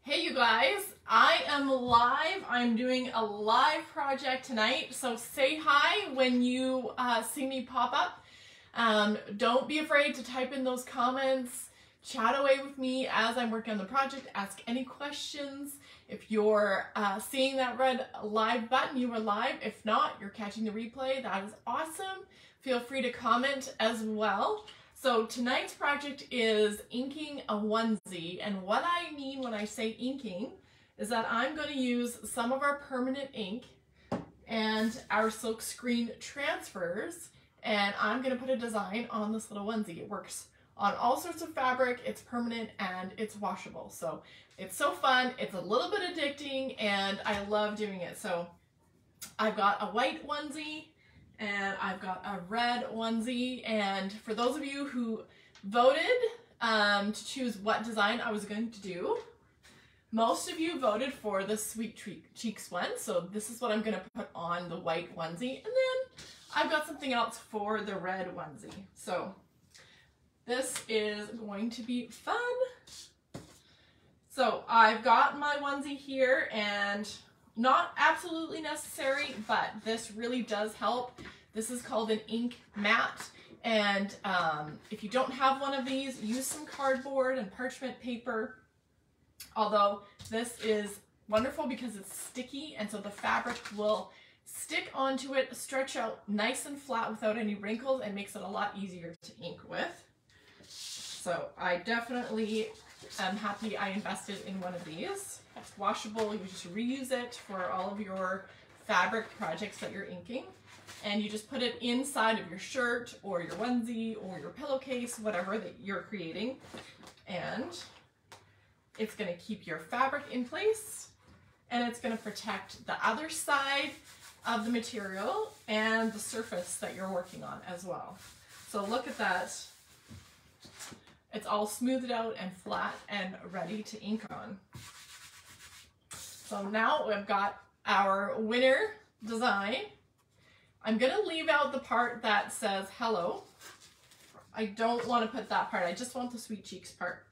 Hey you guys, I am live. I'm doing a live project tonight, so say hi when you see me pop up. Don't be afraid to type in those comments, chat away with me as I'm working on the project, ask any questions. If you're seeing that red live button, you are live. If not, you're catching the replay. That is awesome. Feel free to comment as well. So tonight's project is inking a onesie, and what I mean when I say inking is that I'm going to use some of our permanent ink and our silk screen transfers, and I'm going to put a design on this little onesie. It works on all sorts of fabric, it's permanent, and it's washable. So it's so fun, it's a little bit addicting, and I love doing it. So I've got a white onesie, and I've got a red onesie, and for those of you who voted to choose what design I was going to do, most of you voted for the Sweet Cheeks one, so this is what I'm going to put on the white onesie, and then I've got something else for the red onesie. So this is going to be fun. So I've got my onesie here, and not absolutely necessary, but this really does help. This is called an ink mat, and if you don't have one of these, use some cardboard and parchment paper. Although this is wonderful because it's sticky, and so the fabric will stick onto it, stretch out nice and flat without any wrinkles, and makes it a lot easier to ink with. So I definitely am happy I invested in one of these. It's washable, you just reuse it for all of your fabric projects that you're inking. And you just put it inside of your shirt or your onesie or your pillowcase, whatever that you're creating. And it's going to keep your fabric in place, and it's going to protect the other side of the material and the surface that you're working on as well. So look at that. It's all smoothed out and flat and ready to ink on. So now we've got our winner design. I'm going to leave out the part that says hello. I don't want to put that part. I just want the Sweet Cheeks part.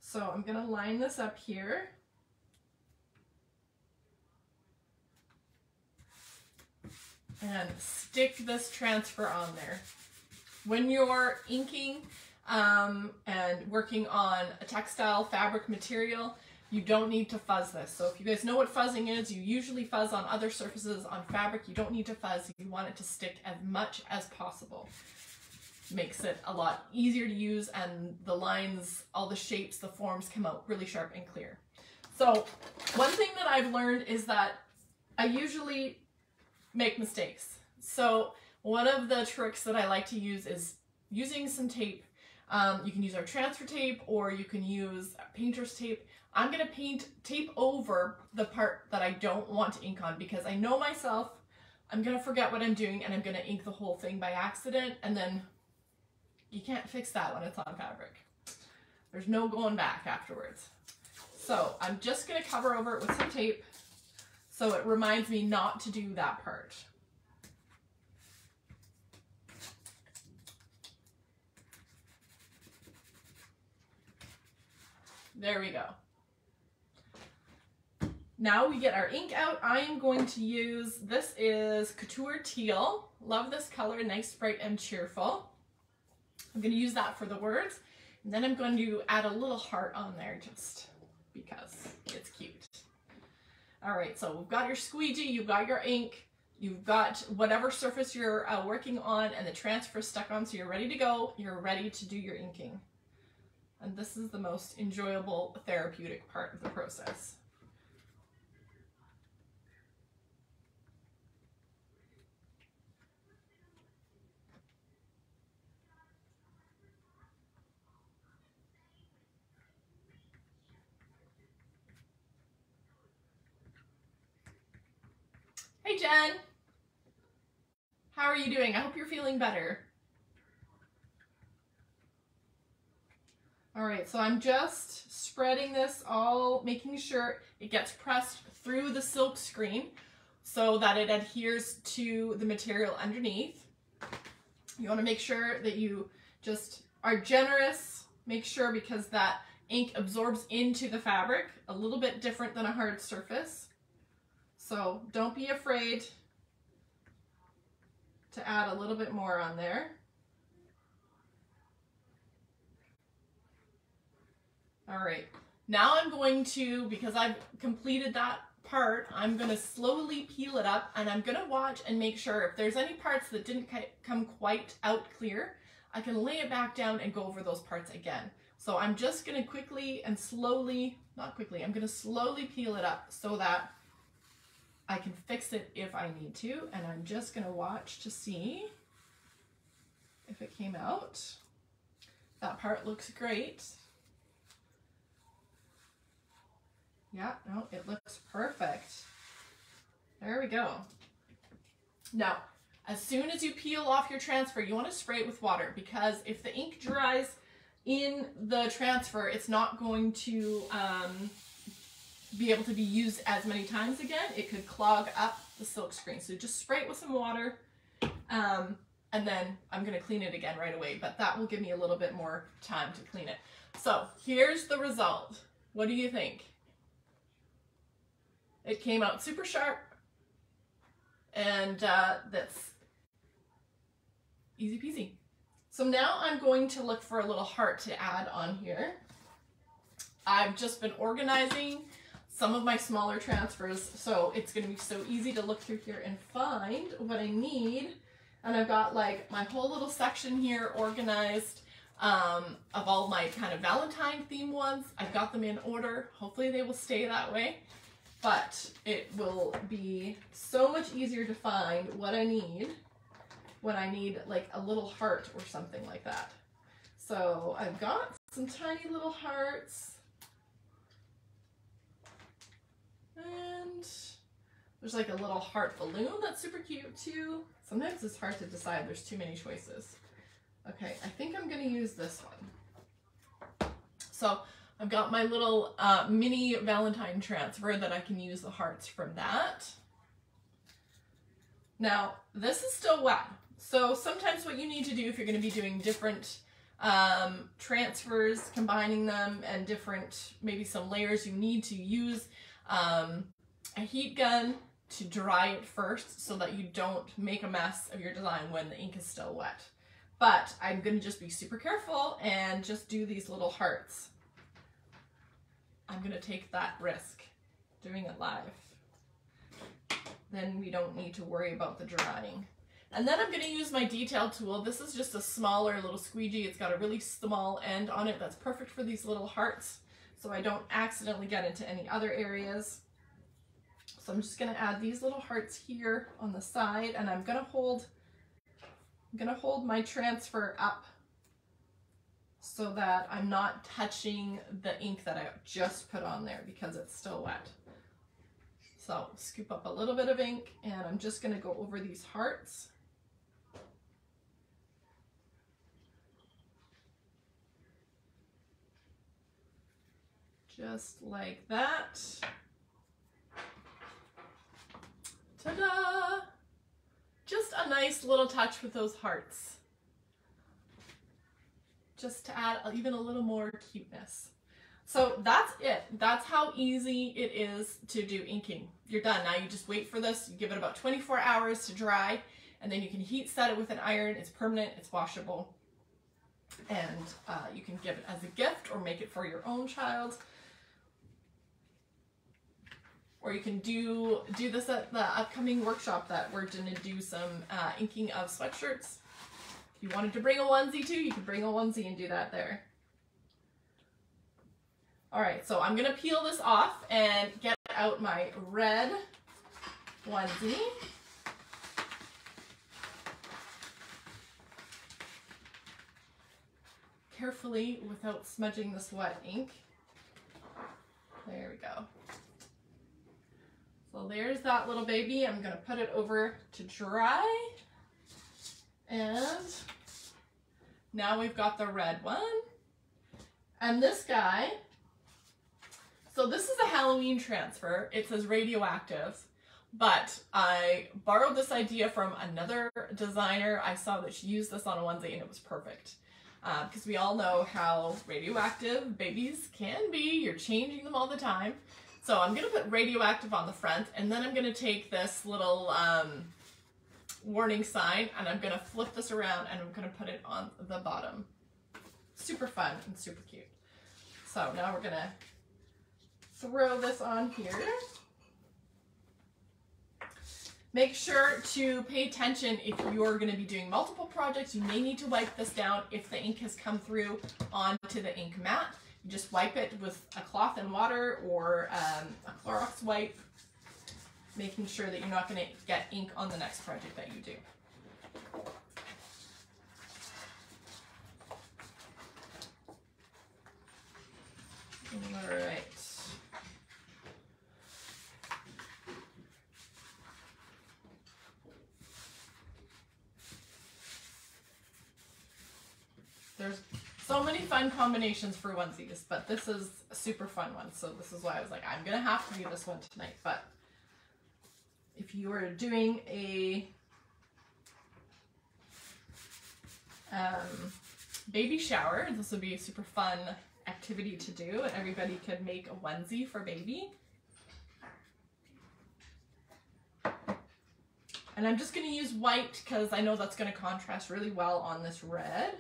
So I'm going to line this up here. And stick this transfer on there. When you're inking and working on a textile fabric material, you don't need to fuzz this. So if you guys know what fuzzing is, you usually fuzz on other surfaces on fabric. You don't need to fuzz. You want it to stick as much as possible. Makes it a lot easier to use, and the lines, all the shapes, the forms come out really sharp and clear. So one thing that I've learned is that I usually make mistakes. So one of the tricks that I like to use is using some tape. You can use our transfer tape, or you can use painter's tape. I'm going to paint tape over the part that I don't want to ink on, because I know myself, I'm going to forget what I'm doing and I'm going to ink the whole thing by accident, and then you can't fix that when it's on fabric. There's no going back afterwards. So I'm just going to cover over it with some tape so it reminds me not to do that part. There we go. Now we get our ink out. I am going to use, this is Couture Teal. Love this color, nice, bright, and cheerful. I'm going to use that for the words. And then I'm going to add a little heart on there just because it's cute. All right, so we've got your squeegee, you've got your ink, you've got whatever surface you're working on, and the transfer stuck on, so you're ready to go. You're ready to do your inking. And this is the most enjoyable, therapeutic part of the process. Hey Jen! How are you doing? I hope you're feeling better. All right, so I'm just spreading this all, making sure it gets pressed through the silk screen so that it adheres to the material underneath. You want to make sure that you just are generous. Make sure, because that ink absorbs into the fabric, a little bit different than a hard surface. So don't be afraid to add a little bit more on there. All right, now I'm going to, because I've completed that part, I'm going to slowly peel it up, and I'm going to watch and make sure if there's any parts that didn't come quite out clear, I can lay it back down and go over those parts again. So I'm just going to quickly and slowly, not quickly, I'm going to slowly peel it up so that I can fix it if I need to, and I'm just going to watch to see if it came out. That part looks great. Yeah, no, it looks perfect. There we go. Now, as soon as you peel off your transfer, you want to spray it with water, because if the ink dries in the transfer, it's not going to be able to be used as many times again. It could clog up the silk screen. So just spray it with some water, and then I'm going to clean it again right away, but that will give me a little bit more time to clean it. So here's the result. What do you think? It came out super sharp, and that's easy peasy. So now I'm going to look for a little heart to add on here. I've just been organizing some of my smaller transfers, so it's going to be so easy to look through here and find what I need. And I've got like my whole little section here organized of all my kind of Valentine theme ones. I've got them in order. Hopefully they will stay that way. But it will be so much easier to find what I need when I need like a little heart or something like that. So I've got some tiny little hearts. And there's like a little heart balloon that's super cute too. Sometimes it's hard to decide, there's too many choices. Okay, I think I'm gonna use this one. So I've got my little mini Valentine transfer that I can use the hearts from that. Now, this is still wet. So sometimes what you need to do if you're going to be doing different transfers, combining them, and different, maybe some layers, you need to use a heat gun to dry it first so that you don't make a mess of your design when the ink is still wet. But I'm going to just be super careful and just do these little hearts. I'm going to take that risk doing it live. Then we don't need to worry about the drying. And then I'm going to use my detail tool. This is just a smaller little squeegee. It's got a really small end on it that's perfect for these little hearts, so I don't accidentally get into any other areas. So I'm just going to add these little hearts here on the side, and I'm going to hold my transfer up so that I'm not touching the ink that I just put on there because it's still wet. So scoop up a little bit of ink, and I'm just going to go over these hearts. Just like that. Ta-da! Just a nice little touch with those hearts. Just to add even a little more cuteness. So that's it. That's how easy it is to do inking. You're done. Now you just wait for this. You give it about 24 hours to dry, and then you can heat set it with an iron. It's permanent, it's washable, and you can give it as a gift or make it for your own child. Or you can do this at the upcoming workshop that we're going to do some inking of sweatshirts. If you wanted to bring a onesie too, you could bring a onesie and do that there. All right, so I'm gonna peel this off and get out my red onesie. Carefully without smudging this wet ink. There we go. So there's that little baby. I'm gonna put it over to dry. And now we've got the red one. And this guy, so this is a Halloween transfer. It says radioactive, but I borrowed this idea from another designer. I saw that she used this on a onesie and it was perfect. because we all know how radioactive babies can be. You're changing them all the time. So I'm going to put radioactive on the front, and then I'm going to take this little warning sign and I'm going to flip this around and I'm going to put it on the bottom. Super fun and super cute. So now we're going to throw this on here. Make sure to pay attention if you're going to be doing multiple projects. You may need to wipe this down if the ink has come through onto the ink mat. You just wipe it with a cloth and water or a Clorox wipe, making sure that you're not going to get ink on the next project that you do. All right. There's so many fun combinations for onesies, but this is a super fun one. So this is why I was like, I'm going to have to do this one tonight. But if you are doing a baby shower, this would be a super fun activity to do, and everybody could make a onesie for baby. And I'm just going to use white because I know that's going to contrast really well on this red.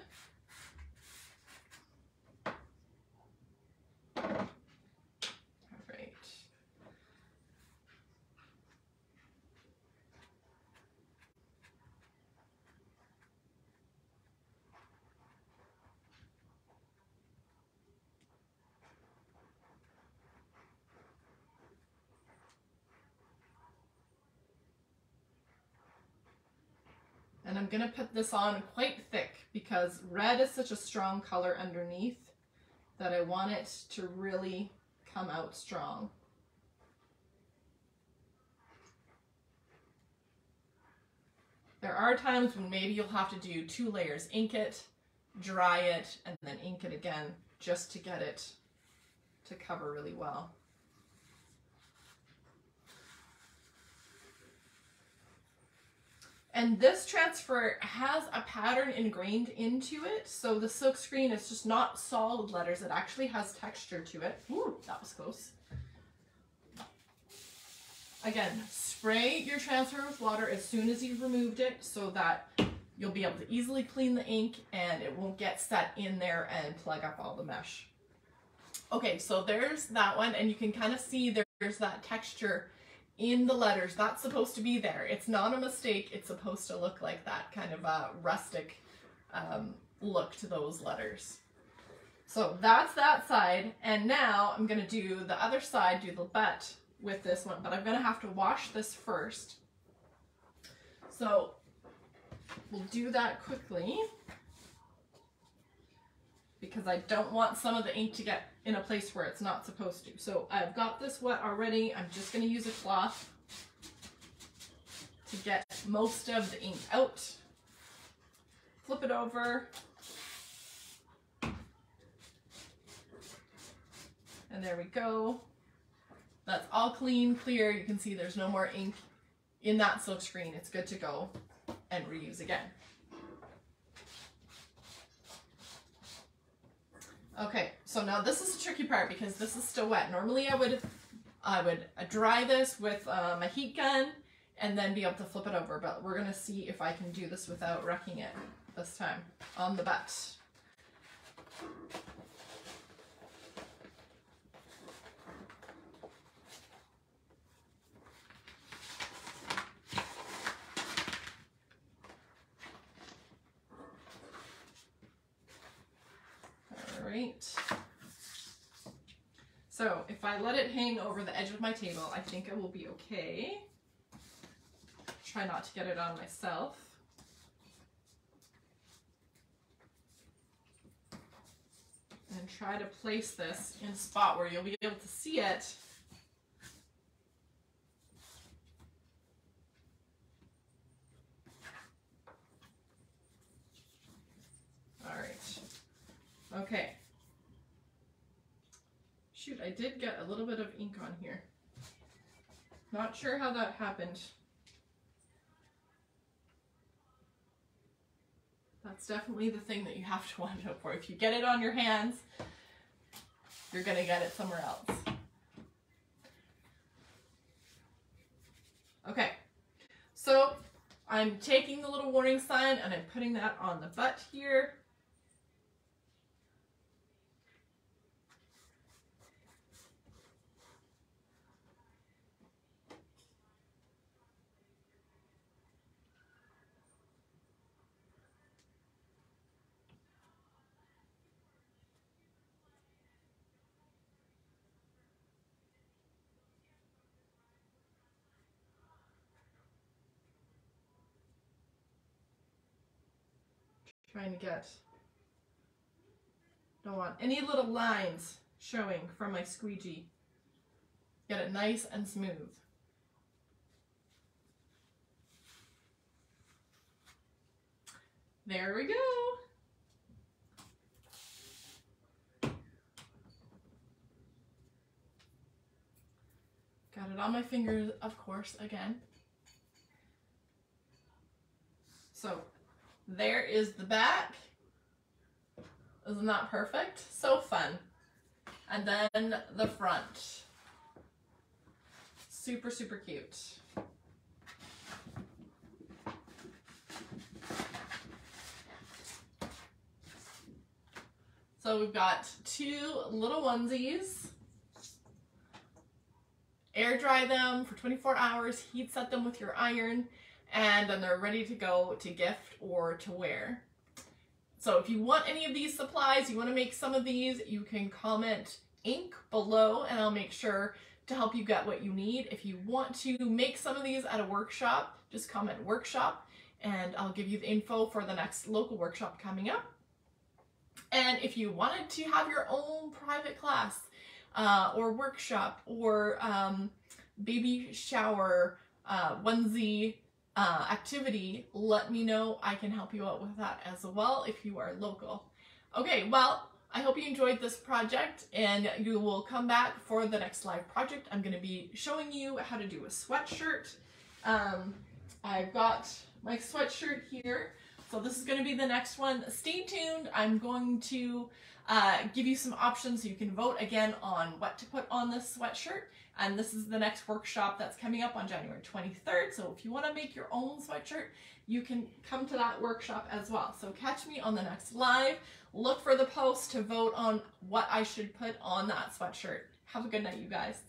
And I'm going to put this on quite thick because red is such a strong color underneath that I want it to really come out strong. There are times when maybe you'll have to do 2 layers, ink it, dry it, and then ink it again just to get it to cover really well. And this transfer has a pattern ingrained into it, so the silk screen is just not solid letters, it actually has texture to it. Ooh, that was close. Again, spray your transfer with water as soon as you've removed it so that you'll be able to easily clean the ink and it won't get set in there and plug up all the mesh. Okay, so there's that one, and you can kind of see there's that texture in the letters. That's supposed to be there. It's not a mistake. It's supposed to look like that kind of a rustic look to those letters. So that's that side, and now I'm going to do the other side, do the butt with this one, but I'm going to have to wash this first. So we'll do that quickly because I don't want some of the ink to get in a place where it's not supposed to. So I've got this wet already. I'm just going to use a cloth to get most of the ink out. Flip it over. And there we go. That's all clean, clear. You can see there's no more ink in that silk screen. It's good to go and reuse again. Okay, so now this is the tricky part because this is still wet. Normally I would dry this with my heat gun and then be able to flip it over, but we're gonna see if I can do this without wrecking it this time on the butt. Right. So if I let it hang over the edge of my table, I think it will be okay. Try not to get it on myself. And try to place this in a spot where you'll be able to see it. All right. Okay. Shoot, I did get a little bit of ink on here. Not sure how that happened. That's definitely the thing that you have to watch out for. If you get it on your hands, you're gonna get it somewhere else. Okay, so I'm taking the little warning sign and I'm putting that on the butt here. Trying to get, don't want any little lines showing from my squeegee. Get it nice and smooth. There we go. Got it on my fingers, of course, again. So there is the back. Isn't that perfect? So fun. And then the front. Super, super cute. So we've got two little onesies. Air dry them for 24 hours, heat set them with your iron, and then they're ready to go to gift or to wear. So if you want any of these supplies, you want to make some of these, you can comment ink below and I'll make sure to help you get what you need. If you want to make some of these at a workshop, just comment workshop and I'll give you the info for the next local workshop coming up. And if you wanted to have your own private class or workshop or baby shower onesie activity, let me know. I can help you out with that as well if you are local. Okay, well, I hope you enjoyed this project and you will come back for the next live project. I'm going to be showing you how to do a sweatshirt. I've got my sweatshirt here. So this is going to be the next one. Stay tuned. I'm going to give you some options so you can vote again on what to put on this sweatshirt. And this is the next workshop that's coming up on January 23rd. So if you want to make your own sweatshirt, you can come to that workshop as well. So catch me on the next live. Look for the post to vote on what I should put on that sweatshirt. Have a good night, you guys.